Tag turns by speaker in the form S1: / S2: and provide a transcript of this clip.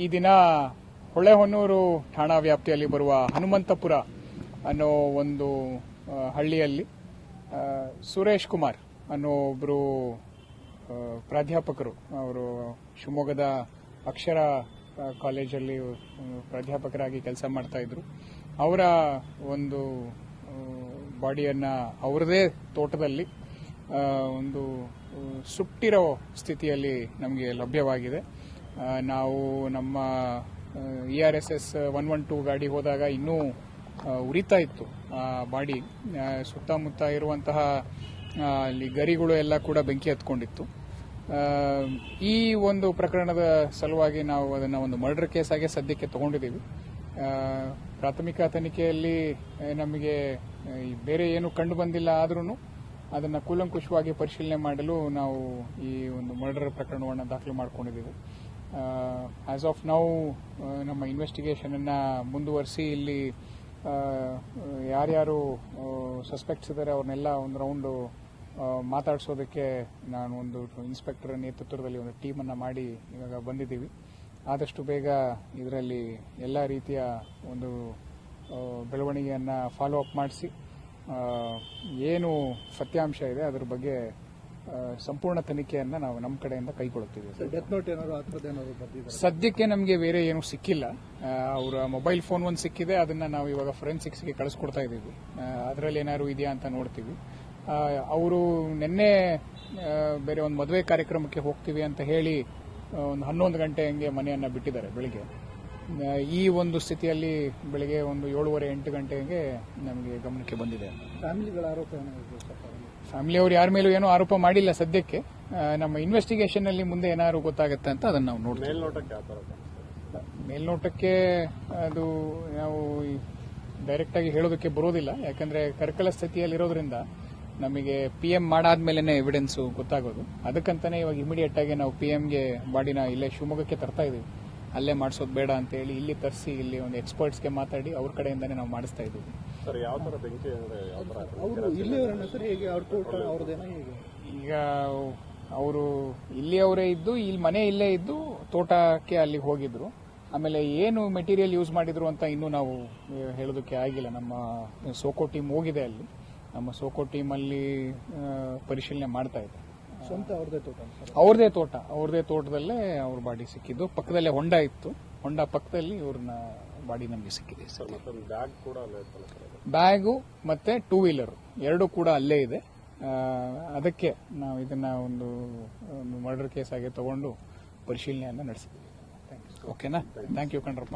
S1: ಈ ದಿನ ಹೊಳೆಹೊನ್ನೂರು ಠಾಣಾ ವ್ಯಾಪ್ತಿಯಲ್ಲಿ ಬರುವ ಹನುಮಂತಪುರ ಅನ್ನೋ ಒಂದು ಹಳ್ಳಿಯಲ್ಲಿ ಸುರೇಶ್ ಕುಮಾರ್ ಅನ್ನೋ ಒಬ್ಬರು ಪ್ರಾಧ್ಯಾಪಕರು, ಅವರು ಶಿವಮೊಗ್ಗದ ಅಕ್ಷರ ಕಾಲೇಜಲ್ಲಿ ಪ್ರಾಧ್ಯಾಪಕರಾಗಿ ಕೆಲಸ ಮಾಡ್ತಾ ಇದ್ರು. ಅವರ ಒಂದು ಬಾಡಿಯನ್ನು ಅವರದೇ ತೋಟದಲ್ಲಿ ಒಂದು ಸುಟ್ಟಿರೋ ಸ್ಥಿತಿಯಲ್ಲಿ ನಮಗೆ ಲಭ್ಯವಾಗಿದೆ. ನಾವು ನಮ್ಮ ERSS 112 ಗಾಡಿ ಹೋದಾಗ ಇನ್ನೂ ಉರಿತಾ ಇತ್ತು ಬಾಡಿ. ಸುತ್ತಮುತ್ತ ಇರುವಂತಹ ಅಲ್ಲಿ ಗರಿಗಳು ಎಲ್ಲ ಕೂಡ ಬೆಂಕಿ ಹತ್ಕೊಂಡಿತ್ತು. ಈ ಒಂದು ಪ್ರಕರಣದ ಸಲುವಾಗಿ ನಾವು ಅದನ್ನು ಒಂದು ಮರ್ಡರ್ ಕೇಸ್ ಆಗಿ ಸದ್ಯಕ್ಕೆ ತಗೊಂಡಿದ್ದೀವಿ. ಪ್ರಾಥಮಿಕ ತನಿಖೆಯಲ್ಲಿ ನಮಗೆ ಬೇರೆ ಏನು ಕಂಡು ಬಂದಿಲ್ಲ, ಆದ್ರೂ ಅದನ್ನು ಕೂಲಂಕುಷವಾಗಿ ಪರಿಶೀಲನೆ ಮಾಡಲು ನಾವು ಈ ಒಂದು ಮರ್ಡರ್ ಪ್ರಕರಣವನ್ನು ದಾಖಲು ಮಾಡಿಕೊಂಡಿದ್ದೀವಿ. ಆಸ್ ಆಫ್ ನೌ ನಮ್ಮ ಇನ್ವೆಸ್ಟಿಗೇಷನ್ ಅನ್ನ ಮುಂದುವರಿಸಿ ಇಲ್ಲಿ ಯಾರ್ಯಾರು ಸಸ್ಪೆಕ್ಟ್ಸ್ ಇದ್ದಾರೆ ಅವ್ರನ್ನೆಲ್ಲ ಒಂದು ರೌಂಡು ಮಾತಾಡಿಸೋದಕ್ಕೆ ನಾನು ಒಂದು ಇನ್ಸ್ಪೆಕ್ಟರ್ ನೇತೃತ್ವದಲ್ಲಿ ಒಂದು ಟೀಮನ್ನು ಮಾಡಿ ಇವಾಗ ಬಂದಿದ್ದೀವಿ. ಆದಷ್ಟು ಬೇಗ ಇದರಲ್ಲಿ ಎಲ್ಲ ರೀತಿಯ ಒಂದು ಬೆಳವಣಿಗೆಯನ್ನು ಫಾಲೋ ಅಪ್ ಮಾಡಿಸಿ ಏನು ಸತ್ಯಾಂಶ ಇದೆ ಅದರ ಬಗ್ಗೆ ಸಂಪೂರ್ಣ ತನಿಖೆಯನ್ನು ನಾವು ನಮ್ಮ ಕಡೆಯಿಂದ ಕೈಗೊಳ್ಳುತ್ತೀವಿ. ಸದ್ಯಕ್ಕೆ ನಮಗೆ ಬೇರೆ ಏನು ಸಿಕ್ಕಿಲ್ಲ. ಅವರ ಮೊಬೈಲ್ ಫೋನ್ ಒಂದು ಸಿಕ್ಕಿದೆ, ಅದನ್ನ ನಾವು ಇವಾಗ ಫೊರೆನ್ಸಿಕ್ಸ್ಗೆ ಕಳಿಸ್ಕೊಡ್ತಾ ಇದ್ದೀವಿ. ಅದರಲ್ಲಿ ಏನಾದ್ರು ಇದೆಯಾ ಅಂತ ನೋಡ್ತೀವಿ. ಅವರು ನಿನ್ನೆ ಬೇರೆ ಒಂದು ಮದುವೆ ಕಾರ್ಯಕ್ರಮಕ್ಕೆ ಹೋಗ್ತೀವಿ ಅಂತ ಹೇಳಿ ಒಂದು 11 ಗಂಟೆ ಹಂಗೆ ಮನೆಯನ್ನ ಬಿಟ್ಟಿದ್ದಾರೆ ಬೆಳಿಗ್ಗೆ. ಈ ಒಂದು ಸ್ಥಿತಿಯಲ್ಲಿ ಬೆಳಿಗ್ಗೆ ಒಂದು 7:30-8 ಗಂಟೆಗೆ ನಮಗೆ ಗಮನಕ್ಕೆ ಬಂದಿದೆ.
S2: ಫ್ಯಾಮಿಲಿಗಳ ಆರೋಪ
S1: ಫ್ಯಾಮಿಲಿಯವರು ಯಾರ ಮೇಲೂ ಏನೂ ಆರೋಪ ಮಾಡಿಲ್ಲ ಸದ್ಯಕ್ಕೆ. ನಮ್ಮ ಇನ್ವೆಸ್ಟಿಗೇಷನ್ ಅಲ್ಲಿ ಮುಂದೆ ಏನಾದ್ರು ಗೊತ್ತಾಗುತ್ತೆ ಅಂತ ಅದನ್ನ ನಾವು ನೋಡ್ತೀವಿ. ಮೇಲ್ನೋಟಕ್ಕೆ ಅದು ನಾವು ಡೈರೆಕ್ಟ್ ಆಗಿ ಹೇಳೋದಕ್ಕೆ ಬರೋದಿಲ್ಲ, ಯಾಕಂದ್ರೆ ಕರ್ಕಲ ಸ್ಥಿತಿಯಲ್ಲಿರೋದ್ರಿಂದ ನಮಗೆ PM ಮಾಡಾದ್ಮೇಲೆ ಎವಿಡೆನ್ಸ್ ಗೊತ್ತಾಗೋದು. ಅದಕ್ಕಂತಾನೆ ಇವಾಗ ಇಮಿಡಿಯೇಟ್ ಆಗಿ ನಾವು PMಗೆ ಬಾಡಿನ ಇಲ್ಲೇ ಶಿವಮೊಗ್ಗಕ್ಕೆ ತರ್ತಾ ಇದೀವಿ. ಅಲ್ಲೇ ಮಾಡಿಸೋದು ಬೇಡ ಅಂತ ಹೇಳಿ ಇಲ್ಲಿ ತರಿಸಿ ಇಲ್ಲಿ ಒಂದು ಎಕ್ಸ್ಪರ್ಟ್ಸ್ಗೆ ಮಾತಾಡಿ ಅವ್ರ ಕಡೆಯಿಂದಾನೇ ನಾವು ಮಾಡಿಸ್ತಾ ಇದ್ದೀವಿ. ಈಗ ಅವರು ಇಲ್ಲಿಯವರೇ ಇದ್ದು ಇಲ್ಲಿ ಮನೆ ಇಲ್ಲೇ ಇದ್ದು ತೋಟಕ್ಕೆ ಅಲ್ಲಿಗೆ ಹೋಗಿದ್ರು. ಆಮೇಲೆ ಏನು ಮೆಟೀರಿಯಲ್ ಯೂಸ್ ಮಾಡಿದ್ರು ಅಂತ ಇನ್ನೂ ನಾವು ಹೇಳೋದಕ್ಕೆ ಆಗಿಲ್ಲ. ನಮ್ಮ ಸೋಕೋ ಟೀಮ್ ಹೋಗಿದೆ ಅಲ್ಲಿ. ನಮ್ಮ ಸೋಕೋ ಟೀಮ್ ಅಲ್ಲಿ ಪರಿಶೀಲನೆ ಮಾಡ್ತಾ ಇದೆ.
S2: ಸ್ವಂತ
S1: ಅವ್ರದೇ ತೋಟದಲ್ಲೇ ಅವ್ರ ಬಾಡಿ ಸಿಕ್ಕಿದ್ದು. ಪಕ್ಕದಲ್ಲೇ ಹೊಂಡ ಇತ್ತು, ಹೊಂಡ ಪಕ್ಕದಲ್ಲಿ ಇವ್ರನ್ನ ಬಾಡಿ ನಮಗೆ ಸಿಕ್ಕಿದೆ. ಬ್ಯಾಗು ಮತ್ತೆ 2 ವೀಲರ್ ಎರಡೂ ಕೂಡ ಅಲ್ಲೇ ಇದೆ. ಅದಕ್ಕೆ ನಾವು ಇದನ್ನ ಒಂದು ಮರ್ಡರ್ ಕೇಸ್ ಆಗಿ ತಗೊಂಡು ಪರಿಶೀಲನೆಯನ್ನ ನಡೆಸಿದ್ದೀವಿ. ಓಕೆನಾ? Thank you ಕಣ್ರಪ್ಪ.